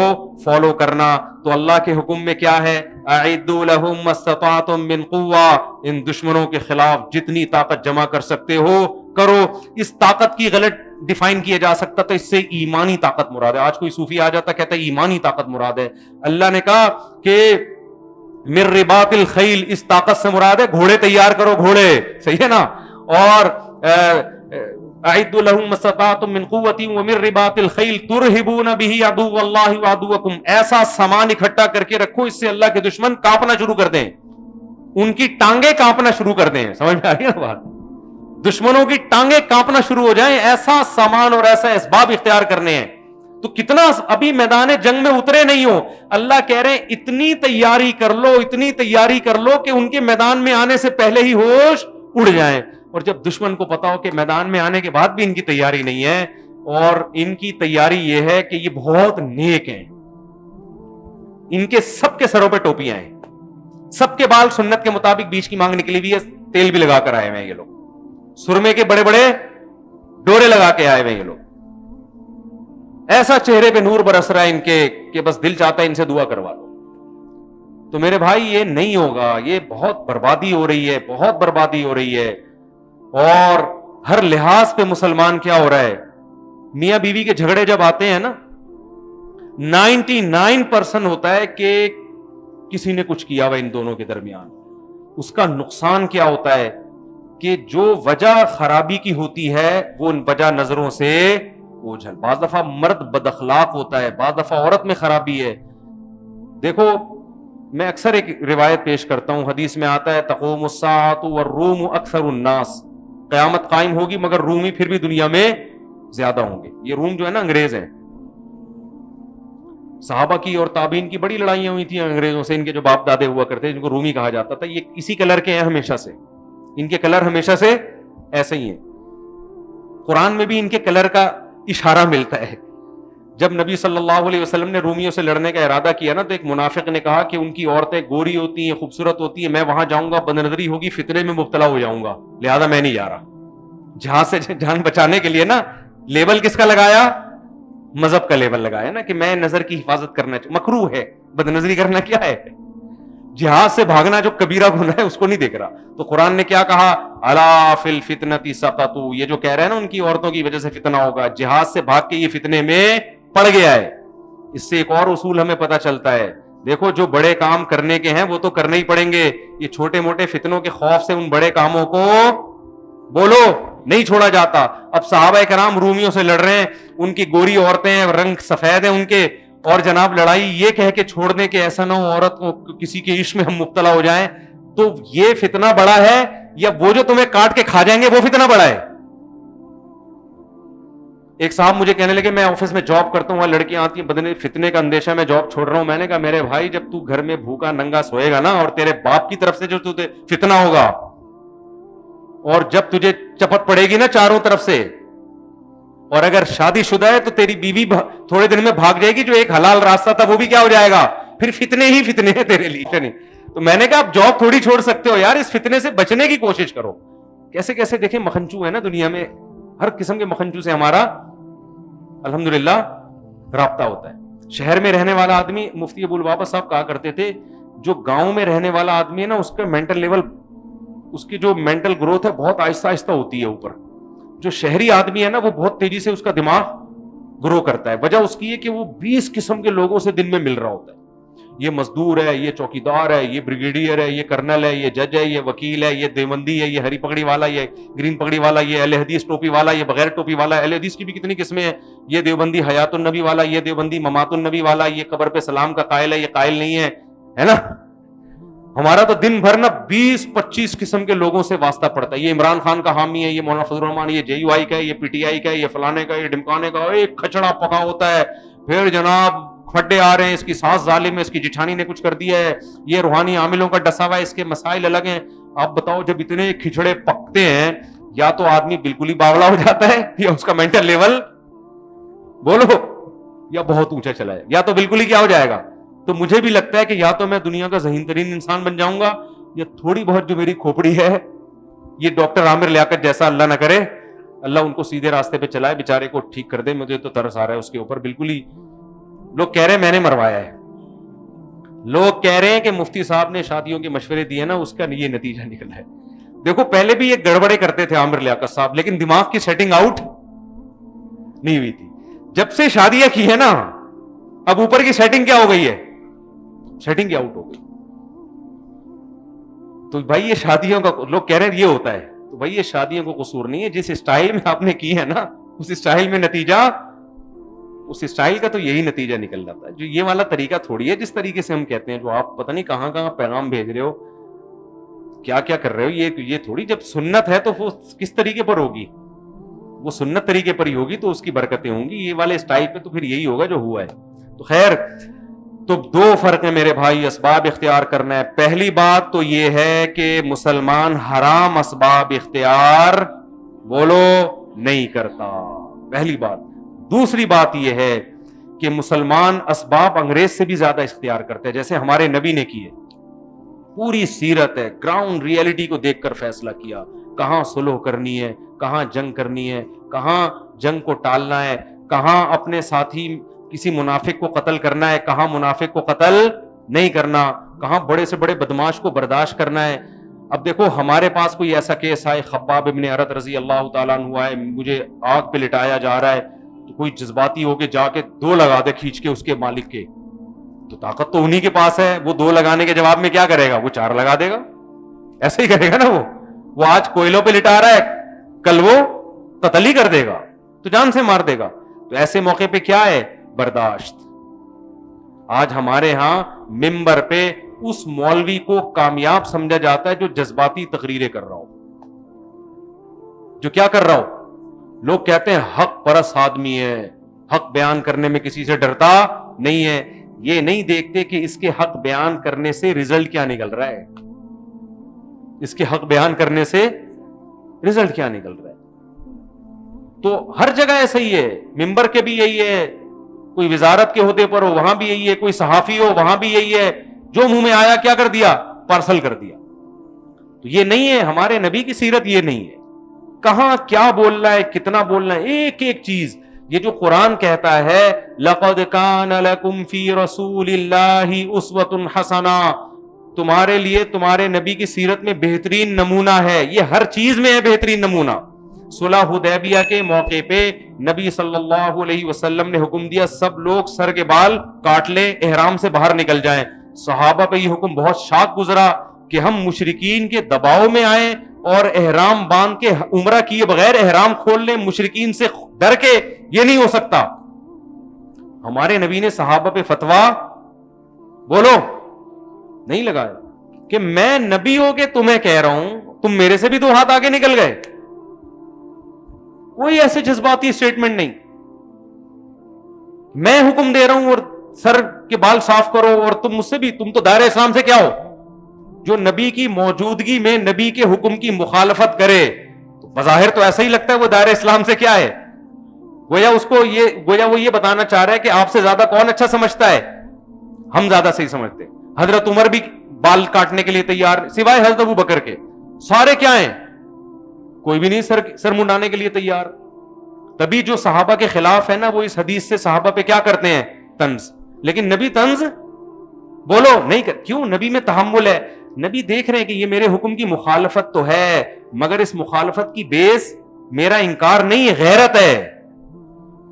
فالو کرنا. تو اللہ کے حکم میں کیا ہے؟ اعدوا لهم ما استطعتم من قوة, ان دشمنوں کے خلاف جتنی طاقت جمع کر سکتے ہو کرو. اس طاقت کی غلط ڈیفائن کیا جا سکتا تھا, اس سے ایمانی طاقت مراد ہے. آج کوئی صوفی آ جاتا کہتا ہے ایمانی طاقت مراد ہے. اللہ نے کہا کہ من رباط الخیل, اس طاقت سے مراد ہے گھوڑے تیار کرو, گھوڑے, صحیح ہے نا. اور اعدوا لهم ما استطعتم من قوة ومن رباط الخيل ترهبون به عدو الله وعدوكم, ایسا سامان اکٹھا کر کے رکھو اس سے اللہ کے دشمن کانپنا شروع کر دیں, ان کی ٹانگیں کانپنا شروع کر دیں. سمجھ میں آ رہی ہے بات؟ دشمنوں کی ٹانگیں کانپنا شروع ہو جائیں, ایسا سامان اور ایسا اسباب اختیار کرنے ہیں. تو کتنا ابھی میدان جنگ میں اترے نہیں ہو, اللہ کہہ رہے ہیں اتنی تیاری کر لو, اتنی تیاری کر لو کہ ان کے میدان میں آنے سے پہلے ہی ہوش اڑ جائیں. اور جب دشمن کو پتا ہو کہ میدان میں آنے کے بعد بھی ان کی تیاری نہیں ہے, اور ان کی تیاری یہ ہے کہ یہ بہت نیک ہیں, ان کے سب کے سروں پہ ٹوپیاں ہیں, سب کے بال سنت کے مطابق بیچ کی مانگ نکلی ہوئی ہے, تیل بھی لگا کر آئے ہوئے ہیں یہ لوگ, سرمے کے بڑے بڑے ڈورے لگا کے آئے ہوئے ہیں یہ لوگ, ایسا چہرے پہ نور برس رہا ہے ان کے کہ بس دل چاہتا ہے ان سے دعا کروا لو. تو میرے بھائی یہ نہیں ہوگا, یہ بہت بربادی ہو رہی ہے, بہت بربادی ہو رہی ہے. اور ہر لحاظ پہ مسلمان کیا ہو رہا ہے, میاں بیوی کے جھگڑے جب آتے ہیں نا 99% ہوتا ہے کہ کسی نے کچھ کیا ہوا ان دونوں کے درمیان. اس کا نقصان کیا ہوتا ہے کہ جو وجہ خرابی کی ہوتی ہے وہ ان وجہ نظروں سے اوجھل. بعض دفعہ مرد بد اخلاق ہوتا ہے, بعض دفعہ عورت میں خرابی ہے. دیکھو میں اکثر ایک روایت پیش کرتا ہوں, حدیث میں آتا ہے تقوم الساعۃ والروم اکثر الناس, قیامت قائم ہوگی مگر رومی پھر بھی دنیا میں زیادہ ہوں گے. یہ روم جو ہے نا انگریز ہیں, صحابہ کی اور تابعین کی بڑی لڑائیاں ہوئی تھیں انگریزوں سے. ان کے جو باپ دادے ہوا کرتے جن کو رومی کہا جاتا تھا, یہ اسی کلر کے ہیں ہمیشہ سے, ان کے کلر ہمیشہ سے ایسے ہی ہیں. قرآن میں بھی ان کے کلر کا اشارہ ملتا ہے. جب نبی صلی اللہ علیہ وسلم نے رومیوں سے لڑنے کا ارادہ کیا نا, تو ایک منافق نے کہا کہ ان کی عورتیں گوری ہوتی ہیں, خوبصورت ہوتی ہیں, میں وہاں جاؤں گا بدنظری ہوگی, فتنے میں مبتلا ہو جاؤں گا, لہذا میں نہیں جا رہا. جہاں سے جان بچانے کے لیے نا لیبل کس کا لگایا؟ مذہب کا لیبل لگایا نا کہ میں نظر کی حفاظت کرنا چاہوں, مکروہ ہے, بدنظری کرنا کیا ہے, جہاد سے بھاگنا جو کبیرہ گناہ ہے اس کو نہیں دیکھ رہا. تو قرآن نے کیا کہا؟ الا فی الفتنۃ سقطوا, یہ جو کہہ رہے ہیں نا ان کی عورتوں کی وجہ سے فتنہ ہوگا, جہاد سے بھاگ کے یہ فتنے میں پڑ گیا ہے. اس سے ایک اور اصول ہمیں پتہ چلتا ہے, دیکھو جو بڑے کام کرنے کے ہیں وہ تو کرنے ہی پڑیں گے, یہ چھوٹے موٹے فتنوں کے خوف سے ان بڑے کاموں کو بولو نہیں چھوڑا جاتا. اب صحابہ کرام رومیوں سے لڑ رہے ہیں, ان کی گوری عورتیں, رنگ سفید ہیں ان کے, اور جناب لڑائی یہ کہہ کے چھوڑنے کے ایسا نہ ہو عورت کو کسی کے عشق میں ہم مبتلا ہو جائیں, تو یہ فتنہ بڑا ہے یا وہ جو تمہیں کاٹ کے کھا جائیں گے وہ فتنہ بڑا ہے؟ ایک صاحب مجھے کہنے لگے میں آفس میں جاب کرتا ہوں, وہاں لڑکیاں آتی ہیں, بدنے فتنے کا اندیشہ میں جاب چھوڑ رہا ہوں. میں نے کہا میرے بھائی جب تو گھر میں بھوکا ننگا سوئے گا نا, اور تیرے باپ کی طرف سے جو تجھے فتنہ ہوگا, اور جب تجھے چپت پڑے گی نا چاروں طرف سے, اور اگر شادی شدہ ہے تو تیری بیوی تھوڑے دن میں بھاگ جائے گی, جو ایک حلال راستہ تھا وہ بھی کیا ہو جائے گا, پھر فتنے ہی فتنے ہیں تیرے لیے. نہیں تو میں نے کہا آپ جاب تھوڑی چھوڑ سکتے ہو یار, اس فتنے سے بچنے کی کوشش کرو. کیسے کیسے دیکھیں مکھنچو ہے نا دنیا میں, ہر قسم کے مکھنچو سے ہمارا الحمدللہ رابطہ ہوتا ہے. شہر میں رہنے والا آدمی, مفتی ابو البابا صاحب کہا کرتے تھے, جو گاؤں میں رہنے والا آدمی ہے نا اس کا مینٹل لیول, اس کی جو مینٹل گروتھ ہے بہت آہستہ آہستہ ہوتی ہے اوپر. جو شہری آدمی ہے نا وہ بہت تیزی سے اس کا دماغ گرو کرتا ہے. وجہ اس کی ہے کہ وہ 20 قسم کے لوگوں سے دن میں مل رہا ہوتا ہے. یہ مزدور ہے, یہ چوکیدار ہے, یہ بریگیڈیئر ہے, یہ کرنل ہے, یہ جج ہے, یہ وکیل ہے, یہ دیوبندی ہے, یہ ہری پگڑی والا, یہ گرین پگڑی والا, یہ اہل حدیث ٹوپی والا, یہ بغیر ٹوپی والا. اہل حدیث کی بھی کتنی قسمیں ہیں, یہ دیوبندی حیات النبی والا, یہ دیوبندی ممات النبی والا, یہ قبر پہ سلام کا قائل ہے, یہ قائل نہیں ہے, ہے نا. ہمارا تو دن بھر نا 20-25 قسم کے لوگوں سے واسطہ پڑتا ہے. یہ عمران خان کا حامی ہے, یہ مولانا فضل الرحمان, یہ JUI کا ہے, یہ PTI کا ہے, یہ فلانے کا, یہ ڈمکانے کا. ایک کھچڑا پکا ہوتا ہے. پھر جناب کھڈے آ رہے ہیں, اس کی ساس ظالم ہے, اس کی جٹھانی نے کچھ کر دیا ہے, یہ روحانی عاملوں کا ڈسا ہوا ہے, اس کے مسائل الگ ہیں. آپ بتاؤ جب اتنے کھچڑے پکتے ہیں, یا تو آدمی بالکل ہی باولا ہو جاتا ہے, یا اس کا مینٹل لیول بولو یا بہت اونچا چلا ہے, یا تو بالکل ہی کیا ہو جائے گا. تو مجھے بھی لگتا ہے کہ یا تو میں دنیا کا ذہین ترین انسان بن جاؤں گا, یا تھوڑی بہت جو میری کھوپڑی ہے یہ ڈاکٹر عامر لیاقت جیسا, اللہ نہ کرے, اللہ ان کو سیدھے راستے پہ چلائے, بیچارے کو ٹھیک کر دے. مجھے تو ترس آ رہا ہے اس کے اوپر. بالکل ہی لوگ کہہ رہے ہیں میں نے مروایا ہے, لوگ کہہ رہے ہیں کہ مفتی صاحب نے شادیوں کے مشورے دیے نا, اس کا یہ نتیجہ نکلا ہے. دیکھو پہلے بھی یہ گڑبڑے کرتے تھے عامر لیاقت صاحب, لیکن دماغ کی سیٹنگ آؤٹ نہیں ہوئی تھی. جب سے شادیاں کی ہے نا, اب اوپر کی سیٹنگ کیا ہو گئی ہے, سیٹنگ آؤٹ ہو گئی. تو بھائی یہ شادیوں کا, لوگ کہہ رہے ہیں یہ ہوتا ہے, تو بھائی یہ شادیوں کو قصور نہیں ہے, جس اسٹائل میں آپ نے کی ہے نا اس اسٹائل میں نتیجہ, اس اسٹائل کا تو یہی نتیجہ نکل جاتا ہے. جو یہ والا طریقہ تھوڑی ہے جس طریقے سے ہم کہتے ہیں, جو آپ پتہ نہیں کہاں کہاں پیغام بھیج رہے ہو, کیا کیا کر رہے ہو, یہ تھوڑی. جب سنت ہے تو وہ کس طریقے پر ہوگی, وہ سنت طریقے پر ہی ہوگی, تو اس کی برکتیں ہوں گی. یہ والے اسٹائل پہ تو پھر یہی ہوگا جو ہوا ہے. تو خیر, تو دو فرق ہیں میرے بھائی اسباب اختیار کرنا ہے. پہلی بات تو یہ ہے کہ مسلمان حرام اسباب اختیار بولو نہیں کرتا, پہلی بات. دوسری بات یہ ہے کہ مسلمان اسباب انگریز سے بھی زیادہ اختیار کرتے ہیں, جیسے ہمارے نبی نے کیے. پوری سیرت ہے, گراؤنڈ ریئلٹی کو دیکھ کر فیصلہ کیا, کہاں صلح کرنی ہے, کہاں جنگ کرنی ہے, کہاں جنگ کو ٹالنا ہے, کہاں اپنے ساتھی کسی منافق کو قتل کرنا ہے, کہاں منافق کو قتل نہیں کرنا, کہاں بڑے سے بڑے بدماش کو برداشت کرنا ہے. اب دیکھو ہمارے پاس کوئی ایسا کیس آئے, خباب ابن ارت رضی اللہ تعالیٰ عنہ آئے, مجھے آگ پہ لٹایا جا رہا ہے, تو کوئی جذباتی ہو کے جا کے 2 لگا دے کھینچ کے اس کے مالک کے, تو طاقت تو انہی کے پاس ہے. وہ 2 لگانے کے جواب میں کیا کرے گا, وہ 4 لگا دے گا. ایسے ہی کرے گا نا. وہ آج کوئلوں پہ لٹا رہا ہے, کل وہ قتل ہی کر دے گا, تو جان سے مار دے گا. تو ایسے موقع پہ کیا ہے, برداشت. آج ہمارے ہاں ممبر پہ اس مولوی کو کامیاب سمجھا جاتا ہے جو جذباتی تقریریں کر رہا ہو, جو کیا کر رہا ہو. لوگ کہتے ہیں حق پرست آدمی ہے, حق بیان کرنے میں کسی سے ڈرتا نہیں ہے. یہ نہیں دیکھتے کہ اس کے حق بیان کرنے سے رزلٹ کیا نکل رہا ہے, اس کے حق بیان کرنے سے رزلٹ کیا نکل رہا ہے. تو ہر جگہ ایسا ہی ہے, ممبر کے بھی یہی ہے, کوئی وزارت کے عہدے پر ہو وہاں بھی یہی ہے, کوئی صحافی ہو وہاں بھی یہی ہے, جو منہ میں آیا کیا کر دیا, پارسل کر دیا. تو یہ نہیں ہے, ہمارے نبی کی سیرت یہ نہیں ہے. کہاں کیا بولنا ہے, کتنا بولنا ہے, ایک ایک چیز. یہ جو قرآن کہتا ہے لَقَدْ كَانَ لَكُمْ فِي رَسُولِ اللَّهِ أُسْوَةٌ حَسَنَةٌ, تمہارے لیے تمہارے نبی کی سیرت میں بہترین نمونہ ہے. یہ ہر چیز میں ہے بہترین نمونہ. صلح حدیبیہ کے موقع پہ نبی صلی اللہ علیہ وسلم نے حکم دیا سب لوگ سر کے بال کاٹ لیں, احرام سے باہر نکل جائیں. صحابہ پہ یہ حکم بہت شاق گزرا کہ ہم مشرکین کے دباؤ میں آئیں اور احرام باندھ کے عمرہ کیے بغیر احرام کھول لیں, مشرکین سے ڈر کے. یہ نہیں ہو سکتا. ہمارے نبی نے صحابہ پہ فتویٰ بولو نہیں لگایا کہ میں نبی ہو کے تمہیں کہہ رہا ہوں, تم میرے سے بھی 2 ہاتھ آگے نکل گئے. کوئی ایسے جذباتی اسٹیٹمنٹ نہیں. میں حکم دے رہا ہوں اور سر کے بال صاف کرو, اور تم مجھ سے بھی, تم تو دائرہ اسلام سے کیا ہو. جو نبی کی موجودگی میں نبی کے حکم کی مخالفت کرے تو بظاہر تو ایسا ہی لگتا ہے وہ دائرہ اسلام سے کیا ہے, گویا وہ یہ بتانا چاہ رہا ہے کہ آپ سے زیادہ کون اچھا سمجھتا ہے, ہم زیادہ صحیح سمجھتے. حضرت عمر بھی بال کاٹنے کے لیے تیار, سوائے حضرت ابو بکر کے. سارے کیا ہیں, کوئی بھی نہیں سر منڈانے کے لیے تیار. تبھی جو صحابہ کے خلاف ہے نا, وہ اس حدیث سے صحابہ پہ کیا کرتے ہیں, طنز. لیکن نبی طنز بولو نہیں کر. کیوں, نبی میں تحمل ہے. نبی دیکھ رہے ہیں کہ یہ میرے حکم کی مخالفت تو ہے, مگر اس مخالفت کی بیس میرا انکار نہیں ہے، غیرت ہے.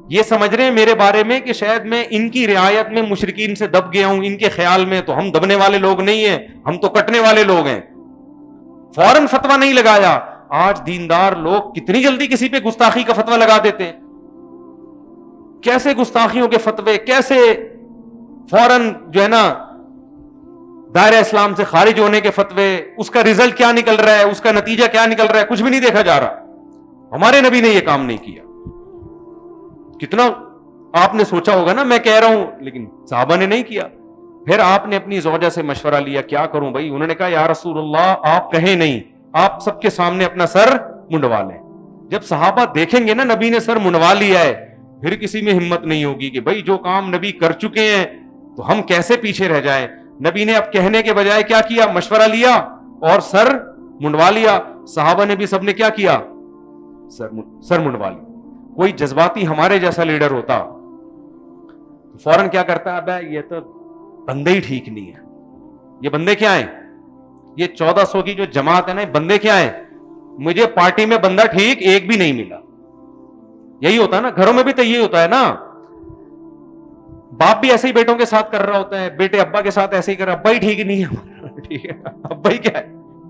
یہ سمجھ رہے ہیں میرے بارے میں کہ شاید میں ان کی رعایت میں مشرکین سے دب گیا ہوں، ان کے خیال میں تو ہم دبنے والے لوگ نہیں ہیں، ہم تو کٹنے والے لوگ ہیں. فوراً فتویٰ نہیں لگایا. آج دیندار لوگ کتنی جلدی کسی پہ گستاخی کا فتویٰ لگا دیتے ہیں. کیسے گستاخیوں کے فتوے، کیسے فوراً جو ہے نا دائرہ اسلام سے خارج ہونے کے فتوے، اس کا رزلٹ کیا نکل رہا ہے، اس کا نتیجہ کیا نکل رہا ہے، کچھ بھی نہیں دیکھا جا رہا. ہمارے نبی نے یہ کام نہیں کیا. کتنا آپ نے سوچا ہوگا نا میں کہہ رہا ہوں، لیکن صحابہ نے نہیں کیا. پھر آپ نے اپنی زوجہ سے مشورہ لیا کیا کروں بھائی. انہوں نے کہا یا رسول اللہ آپ کہیں نہیں، آپ سب کے سامنے اپنا سر منڈوا لیں. جب صحابہ دیکھیں گے نا نبی نے سر منڈوا لیا ہے، پھر کسی میں ہمت نہیں ہوگی کہ بھائی جو کام نبی کر چکے ہیں تو ہم کیسے پیچھے رہ جائیں. نبی نے اب کہنے کے بجائے کیا کیا، مشورہ لیا اور سر منڈوا لیا. صحابہ نے بھی سب نے کیا کیا، سر منڈوا لیا. کوئی جذباتی ہمارے جیسا لیڈر ہوتا فوراً کیا کرتا ہے، ابے یہ تو بندے ہی ٹھیک نہیں ہے. یہ بندے کیا ہیں، یہ 1400 کی جو جماعت ہے نا، بندے کیا ہیں، مجھے پارٹی میں بندہ ٹھیک ایک بھی نہیں ملا. یہی ہوتا ہے نا، گھروں میں بھی تو یہی ہوتا ہے نا. باپ بھی ایسے ہی بیٹوں کے ساتھ کر رہا ہوتا ہے، بیٹے ابا کے ساتھ ایسے ہی کر رہا. ابا ہی ٹھیک نہیں ہے ہمارا، ٹھیک ہے ابا ہی کیا ہے،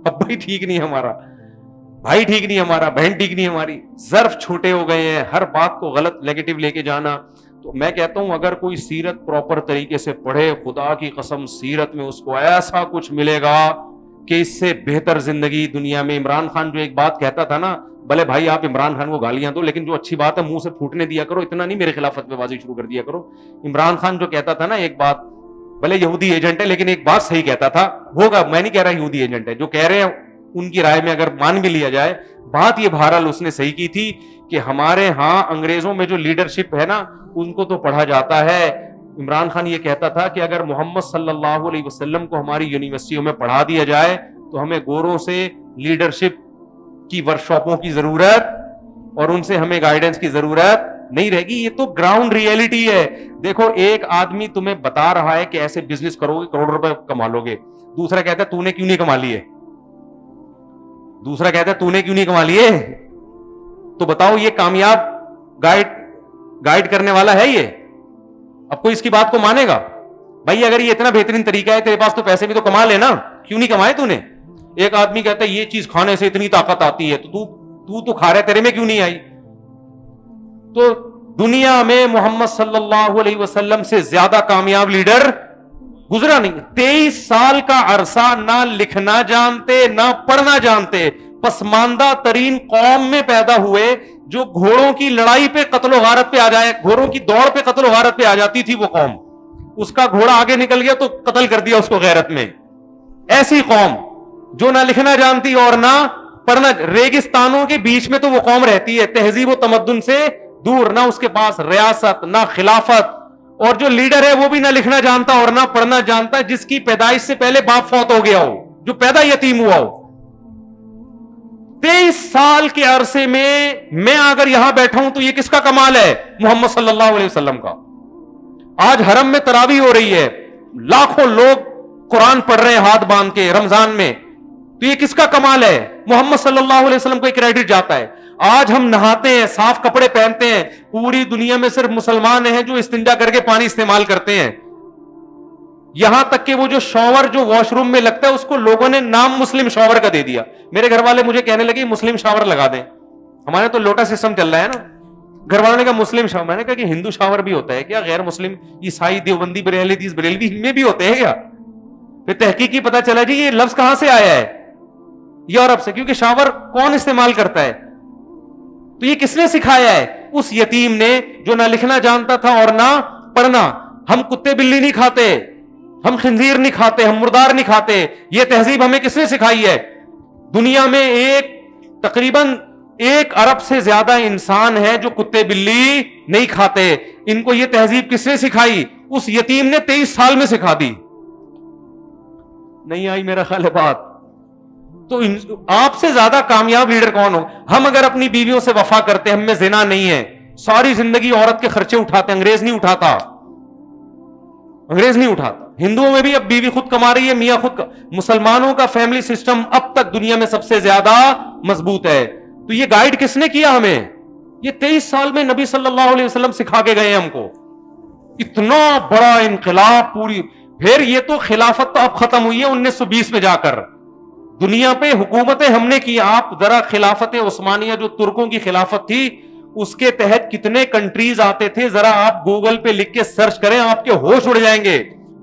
ابا ہی ٹھیک نہیں ہے ہمارا، بھائی ٹھیک نہیں ہمارا، بہن ٹھیک نہیں ہماری. ظرف چھوٹے ہو گئے ہیں، ہر بات کو غلط نیگیٹو لے کے جانا. تو میں کہتا ہوں اگر کوئی سیرت پراپر طریقے سے پڑھے، خدا کی قسم سیرت میں اس کو ایسا کچھ ملے گا کہ اس سے بہتر زندگی دنیا میں. عمران خان جو ایک بات کہتا تھا نا، بھلے بھائی آپ عمران خان کو گالیاں دو لیکن جو اچھی بات ہے منہ سے پھوٹنے دیا کرو، اتنا نہیں میرے خلاف فتوی بازی شروع کر دیا کرو. عمران خان جو کہتا تھا نا ایک بات، بھلے یہودی ایجنٹ ہے لیکن ایک بات صحیح کہتا تھا، ہوگا میں نہیں کہہ رہا یہودی ایجنٹ ہے، جو کہہ رہے ہیں ان کی رائے میں اگر مان بھی لیا جائے، بات یہ بہرحال اس نے صحیح کی تھی کہ ہمارے ہاں انگریزوں میں جو لیڈرشپ ہے نا ان کو تو پڑھا جاتا ہے. عمران خان یہ کہتا تھا کہ اگر محمد صلی اللہ علیہ وسلم کو ہماری یونیورسٹیوں میں پڑھا دیا جائے تو ہمیں گوروں سے لیڈرشپ کی ورکشاپوں کی ضرورت اور ان سے ہمیں گائیڈنس کی ضرورت نہیں رہے گی. یہ تو گراؤنڈ ریئلٹی ہے. دیکھو ایک آدمی تمہیں بتا رہا ہے کہ ایسے بزنس کرو گے کروڑ روپے کما لو گے، دوسرا کہتا ہے تو نے کیوں نہیں کما لیے، دوسرا کہتا ہے تو نے کیوں نہیں کما لیے. تو بتاؤ یہ کامیاب گائیڈ کرنے والا ہے یہ؟ اب کوئی اس کی بات کو مانے گا؟ بھائی اگر یہ اتنا بہترین طریقہ ہے، تیرے پاس تو پیسے بھی تو کما لینا، کیوں نہیں کمائے تو نے؟ ایک آدمی کہتا ہے یہ چیز کھانے سے اتنی طاقت آتی ہے تو کھا رہا ہے، تیرے میں کیوں نہیں آئی؟ تو دنیا میں محمد صلی اللہ علیہ وسلم سے زیادہ کامیاب لیڈر گزرا نہیں. 23 سال کا عرصہ نہ لکھنا جانتے نہ پڑھنا جانتے، پسماندہ ترین قوم میں پیدا ہوئے جو گھوڑوں کی لڑائی پہ قتل و غارت پہ آ جائے، گھوڑوں کی دوڑ پہ قتل و غارت پہ آ جاتی تھی وہ قوم. اس کا گھوڑا آگے نکل گیا تو قتل کر دیا اس کو غیرت میں. ایسی قوم جو نہ لکھنا جانتی اور نہ پڑھنا، ریگستانوں کے بیچ میں تو وہ قوم رہتی ہے، تہذیب و تمدن سے دور، نہ اس کے پاس ریاست نہ خلافت، اور جو لیڈر ہے وہ بھی نہ لکھنا جانتا اور نہ پڑھنا جانتا، جس کی پیدائش سے پہلے باپ فوت ہو گیا ہو، جو پیدا یتیم ہوا ہو. 23 سال کے عرصے میں اگر یہاں بیٹھا ہوں تو یہ کس کا کمال ہے؟ محمد صلی اللہ علیہ وسلم کا. آج حرم میں تراویح ہو رہی ہے، لاکھوں لوگ قرآن پڑھ رہے ہیں ہاتھ باندھ کے رمضان میں، تو یہ کس کا کمال ہے؟ محمد صلی اللہ علیہ وسلم کو کریڈٹ جاتا ہے. آج ہم نہاتے ہیں، صاف کپڑے پہنتے ہیں، پوری دنیا میں صرف مسلمان ہیں جو استنجا کر کے پانی استعمال کرتے ہیں. یہاں تک کہ وہ جو شاور جو واش روم میں لگتا ہے اس کو لوگوں نے نام مسلم شاور کا دے دیا. میرے گھر والے مجھے کہنے لگے مسلم شاور لگا دیں، ہمارے تو لوٹا سسٹم چل رہا ہے نا. گھر والوں نے کہا مسلم شاور، میں نے کہا کہ ہندو شاور بھی ہوتا ہے کیا؟ غیر مسلم عیسائی دیوبندی بریلوی میں بھی ہوتے ہیں کیا؟ پھر تحقیقی پتا چلا جی یہ لفظ کہاں سے آیا ہے؟ یورپ سے، کیونکہ شاور کون استعمال کرتا ہے؟ تو یہ کس نے سکھایا ہے؟ اس یتیم نے جو نہ لکھنا جانتا تھا اور نہ پڑھنا. ہم کتے بلی نہیں کھاتے، ہم خنزیر نہیں کھاتے، ہم مردار نہیں کھاتے. یہ تہذیب ہمیں کس نے سکھائی ہے؟ دنیا میں تقریباً 1 ارب سے زیادہ انسان ہیں جو کتے بلی نہیں کھاتے. ان کو یہ تہذیب کس نے سکھائی؟ اس یتیم نے 23 سال میں سکھا دی. نہیں آئی میرا خیال ہے بات. تو آپ سے زیادہ کامیاب لیڈر کون ہو؟ ہم اگر اپنی بیویوں سے وفا کرتے، ہم میں زنا نہیں ہے، ساری زندگی عورت کے خرچے اٹھاتے، انگریز نہیں اٹھاتا. ہندوؤں میں بھی اب بیوی خود کما رہی ہے، میاں خود مسلمانوں کا فیملی سسٹم اب تک دنیا میں سب سے زیادہ مضبوط ہے. تو یہ گائیڈ کس نے کیا ہمیں؟ یہ 23 سال میں نبی صلی اللہ علیہ وسلم سکھا کے گئے ہم کو. اتنا بڑا انقلاب پوری. پھر یہ تو خلافت تو اب ختم ہوئی ہے 1920 میں جا کر. دنیا پہ حکومتیں ہم نے کی. آپ ذرا خلافت عثمانیہ جو ترکوں کی خلافت تھی اس کے تحت کتنے کنٹریز آتے تھے, ذرا آپ گوگل پہ لکھ کے سرچ کریں, آپ کے ہوش اڑ جائیں گے.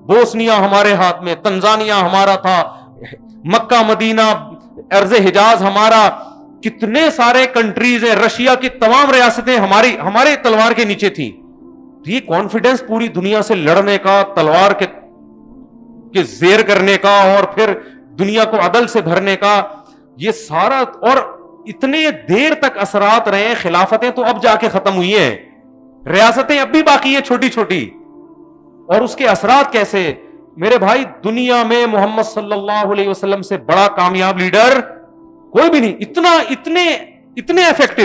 بوسنیا ہمارے ہاتھ میں, تنزانیہ ہمارا تھا, مکہ مدینہ ارض حجاز ہمارا, کتنے سارے کنٹریز ہیں, رشیا کی تمام ریاستیں ہمارے تلوار کے نیچے تھیں. یہ کانفیڈنس پوری دنیا سے لڑنے کا, تلوار کے زیر کرنے کا, اور پھر دنیا کو عدل سے بھرنے کا, یہ سارا, اور اتنے دیر تک اثرات رہے ہیں. خلافتیں تو اب جا کے ختم ہوئی ہیں, ریاستیں اب بھی باقی ہیں چھوٹی چھوٹی, اور اس کے اثرات کیسے. میرے بھائی دنیا میں محمد صلی اللہ علیہ وسلم سے بڑا کامیاب لیڈر کوئی بھی نہیں. اتنے ایفیکٹو,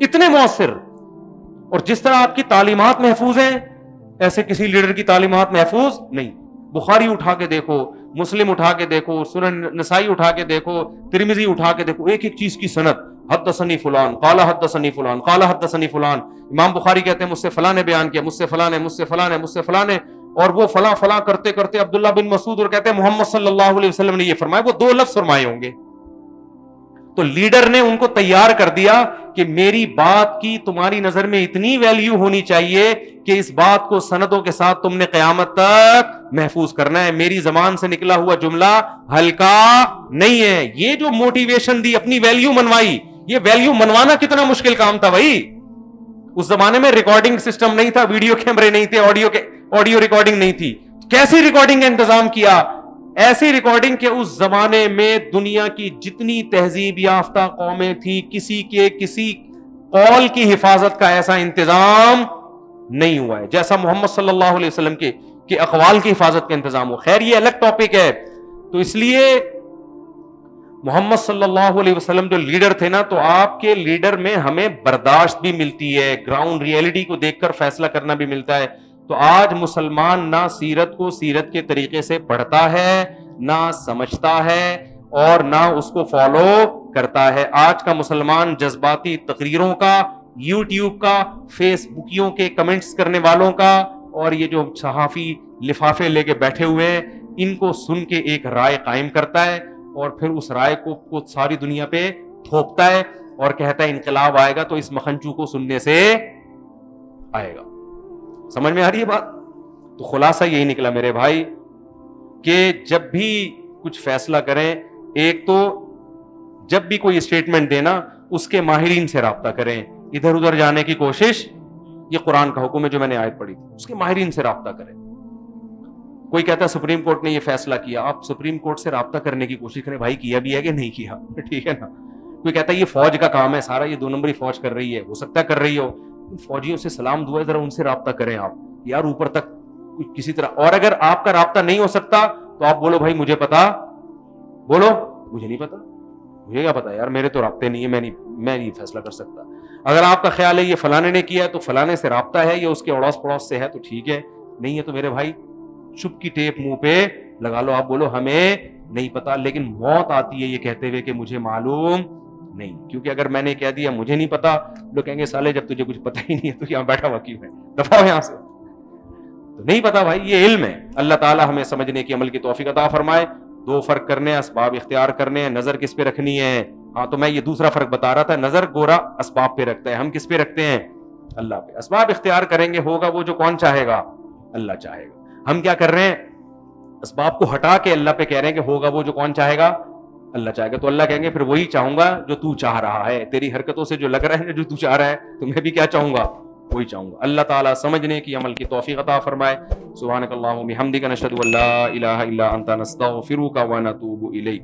اتنے مؤثر, اور جس طرح آپ کی تعلیمات محفوظ ہیں ایسے کسی لیڈر کی تعلیمات محفوظ نہیں. بخاری اٹھا کے دیکھو, مسلم اٹھا کے دیکھو, سنن نسائی اٹھا کے دیکھو, ترمذی اٹھا کے دیکھو, ایک ایک چیز کی سند, حدثنی فلان قال حدثنی فلان قال حدثنی فلان. امام بخاری کہتے ہیں مجھ سے فلاں نے بیان کیا, مجھ سے فلاں نے, مجھ سے فلاں نے, مجھ سے فلاں نے, اور وہ فلاں فلاں کرتے کرتے عبداللہ بن مسعود, اور کہتے ہیں محمد صلی اللہ علیہ وسلم نے یہ فرمایا. وہ 2 لفظ فرمائے ہوں گے. تو لیڈر نے ان کو تیار کر دیا کہ میری بات کی تمہاری نظر میں اتنی ویلیو ہونی چاہیے کہ اس بات کو سندوں کے ساتھ تم نے قیامت تک محفوظ کرنا ہے. میری زبان سے نکلا ہوا جملہ ہلکا نہیں ہے. یہ جو موٹیویشن دی, اپنی ویلیو منوائی, یہ ویلیو منوانا کتنا مشکل کام تھا بھائی. اس زمانے میں ریکارڈنگ سسٹم نہیں تھا, ویڈیو کیمرے نہیں تھے, آڈیو ریکارڈنگ نہیں تھی. کیسی ریکارڈنگ کا انتظام کیا؟ ایسی ریکارڈنگ کہ اس زمانے میں دنیا کی جتنی تہذیب یافتہ قومیں تھی, کسی قول کی حفاظت کا ایسا انتظام نہیں ہوا ہے جیسا محمد صلی اللہ علیہ وسلم کے اقوال کی حفاظت کا انتظام ہو. خیر یہ الگ ٹاپک ہے. تو اس لیے محمد صلی اللہ علیہ وسلم جو لیڈر تھے نا, تو آپ کے لیڈر میں ہمیں برداشت بھی ملتی ہے, گراؤنڈ ریئلٹی کو دیکھ کر فیصلہ کرنا بھی ملتا ہے. تو آج مسلمان نہ سیرت کو سیرت کے طریقے سے پڑھتا ہے, نہ سمجھتا ہے, اور نہ اس کو فالو کرتا ہے. آج کا مسلمان جذباتی تقریروں کا, یوٹیوب کا, فیس بکیوں کے کمنٹس کرنے والوں کا, اور یہ جو صحافی لفافے لے کے بیٹھے ہوئے ہیں, ان کو سن کے ایک رائے قائم کرتا ہے, اور پھر اس رائے کو ساری دنیا پہ تھوپتا ہے, اور کہتا ہے انقلاب آئے گا تو اس مکھنچو کو سننے سے آئے گا. سمجھ میں آ رہی ہے بات؟ تو خلاصہ یہی نکلا میرے بھائی کہ جب بھی کچھ فیصلہ کریں, ایک تو جب بھی کوئی اسٹیٹمنٹ دینا اس کے ماہرین سے رابطہ کریں. ادھر ادھر جانے کی کوشش, یہ قرآن کا حکم ہے جو میں نے آیت پڑھی, اس کے ماہرین سے رابطہ کریں. کوئی کہتا ہے سپریم کورٹ نے یہ فیصلہ کیا, آپ سپریم کورٹ سے رابطہ کرنے کی کوشش کریں, بھائی کیا بھی ہے کہ نہیں کیا, ٹھیک ہے نا. کوئی کہتا ہے یہ فوج کا کام ہے سارا, یہ 2 نمبری فوج کر رہی ہے, ہو سکتا ہے کر رہی ہو, فوجیوں سے سلام دعا ذرا ان سے رابطہ کریں آپ یار اوپر تک کسی طرح. اور اگر آپ کا رابطہ نہیں ہو سکتا تو آپ بولو بھائی مجھے پتا, بولو مجھے نہیں پتا, مجھے کیا پتا یار, میرے تو رابطے نہیں ہے, میں نہیں فیصلہ کر سکتا. اگر آپ کا خیال ہے یہ فلانے نے کیا ہے تو فلانے سے رابطہ ہے, یا اس کے اڑوس پڑوس سے ہے تو ٹھیک ہے, نہیں ہے تو میرے بھائی چپ کی ٹیپ منہ پہ لگا لو, آپ بولو ہمیں نہیں پتا. لیکن موت آتی ہے یہ کہتے ہوئے کہ مجھے معلوم نہیں, کیونکہ اگر میں نے کہہ دیا مجھے نہیں پتا, لوگ کہیں گے سالے جب تجھے کچھ پتا ہی نہیں ہے تو یہاں بیٹھا ہوا کیوں ہے, دفعہ ہو یہاں سے. تو نہیں پتا بھائی, یہ علم ہے. اللہ تعالی ہمیں سمجھنے کی عمل کی توفیق عطا فرمائے. 2 فرق کرنے, اسباب اختیار کرنے ہیں, نظر کس پہ رکھنی ہے. ہاں تو میں یہ دوسرا فرق بتا رہا تھا, نظر گورا اسباب پہ رکھتا ہے, ہم کس پہ رکھتے ہیں, اللہ پہ. اسباب اختیار کریں گے, ہوگا وہ جو کون چاہے گا, اللہ چاہے گا. ہم کیا کر رہے ہیں, اسباب کو ہٹا کے اللہ پہ کہہ رہے ہیں کہ ہوگا وہ جو کون چاہے گا, اللہ چاہے گا. تو اللہ کہیں گے پھر وہی چاہوں گا جو تو چاہ رہا ہے, تیری حرکتوں سے جو لگ رہا ہے جو تو چاہ رہا ہے, تو میں بھی کیا چاہوں گا, وہی چاہوں گا. اللہ تعالیٰ سمجھنے کی عمل کی توفیق عطا فرمائے. سبحانک اللہم و بحمدک نشہد ان لا الہ الا انت نستغفرک و نتوب الیک.